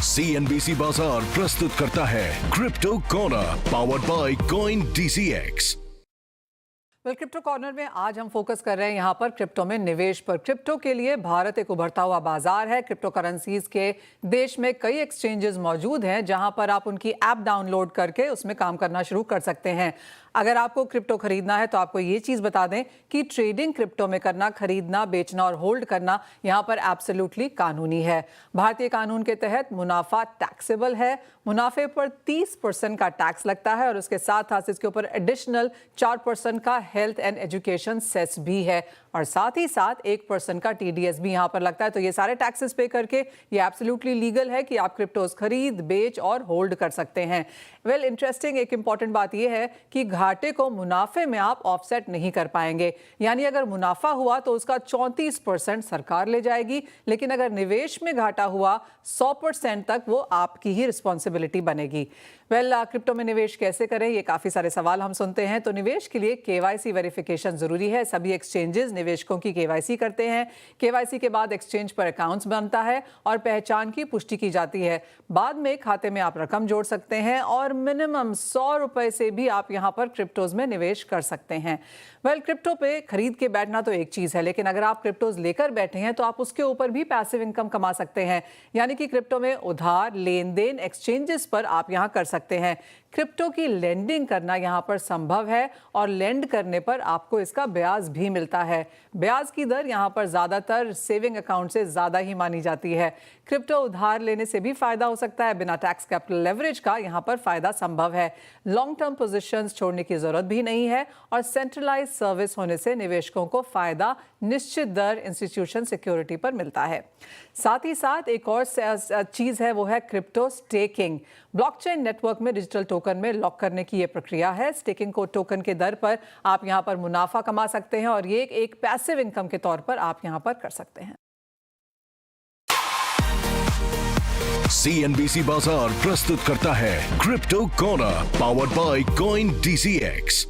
CNBC बाजार प्रस्तुत करता है crypto corner powered by coin DCX। Crypto corner में आज हम फोकस कर रहे हैं यहाँ पर क्रिप्टो में निवेश पर। क्रिप्टो के लिए भारत एक उभरता हुआ बाजार है। क्रिप्टो करेंसीज के देश में कई एक्सचेंजेस मौजूद हैं जहाँ पर आप उनकी ऐप डाउनलोड करके उसमें काम करना शुरू कर सकते हैं। अगर आपको क्रिप्टो खरीदना है तो आपको ये चीज़ बता दें कि ट्रेडिंग क्रिप्टो में करना, खरीदना, बेचना और होल्ड करना यहाँ पर एब्सोल्युटली कानूनी है। भारतीय कानून के तहत मुनाफा टैक्सेबल है। मुनाफे पर 30% का टैक्स लगता है और उसके साथ साथ इसके ऊपर एडिशनल 4% का हेल्थ एंड एजुकेशन सेस भी है और साथ ही साथ 1% का TDS भी यहाँ पर लगता है। तो ये सारे टैक्सेस पे करके ये एब्सोल्युटली लीगल है कि आप क्रिप्टोज खरीद, बेच और होल्ड कर सकते हैं। वेल इंटरेस्टिंग एक इंपॉर्टेंट बात यह है कि घाटे को मुनाफे में आप ऑफसेट नहीं कर पाएंगे। यानी अगर मुनाफा हुआ तो उसका 34% सरकार ले जाएगी, लेकिन अगर निवेश में घाटा हुआ 100% तक वो आपकी ही रिस्पॉन्सिबिलिटी बनेगी। वेल क्रिप्टो में निवेश कैसे करें, ये काफ़ी सारे सवाल हम सुनते हैं। तो निवेश के लिए KYC वेरिफिकेशन ज़रूरी है। सभी एक्सचेंजेस निवेशकों की KYC करते हैं। KYC के बाद एक्सचेंज पर अकाउंट्स बनता है और पहचान की पुष्टि की जाती है। बाद में खाते में आप रकम जोड़ सकते हैं और मिनिमम 100 रुपए से भी आप यहाँ पर क्रिप्टोज में निवेश कर सकते हैं। वेल क्रिप्टो पे खरीद के बैठना तो एक चीज़ है, लेकिन अगर आप क्रिप्टोज लेकर बैठे हैं तो आप उसके ऊपर भी पैसिव इनकम कमा सकते हैं। यानी कि क्रिप्टो में उधार लेन देन एक्सचेंजेस पर आप यहाँ कर सकते हैं। क्रिप्टो की लेंडिंग करना यहाँ पर संभव है और लेंड करने पर आपको इसका ब्याज भी मिलता है। ब्याज की दर यहाँ पर ज़्यादातर सेविंग अकाउंट से ज़्यादा ही मानी जाती है। क्रिप्टो उधार लेने से भी फायदा हो सकता है। बिना टैक्स कैपिटल लेवरेज का यहाँ पर फायदा संभव है। लॉन्ग टर्म पोजीशंस छोड़ने की जरूरत भी नहीं है और सेंट्रलाइज सर्विस होने से निवेशकों को फायदा निश्चित दर इंस्टीट्यूशन सिक्योरिटी पर मिलता है। साथ ही साथ एक और चीज़ है, वो है क्रिप्टो स्टेकिंग। ब्लॉकचेन नेटवर्क में डिजिटल टोकन में लॉक करने की ये प्रक्रिया है। स्टेकिंग को टोकन के दर पर आप यहाँ पर मुनाफा कमा सकते हैं और ये एक पैसिव इनकम के तौर पर आप यहाँ पर कर सकते हैं। CNBC बाजार प्रस्तुत करता है crypto corner powered by coin DCX।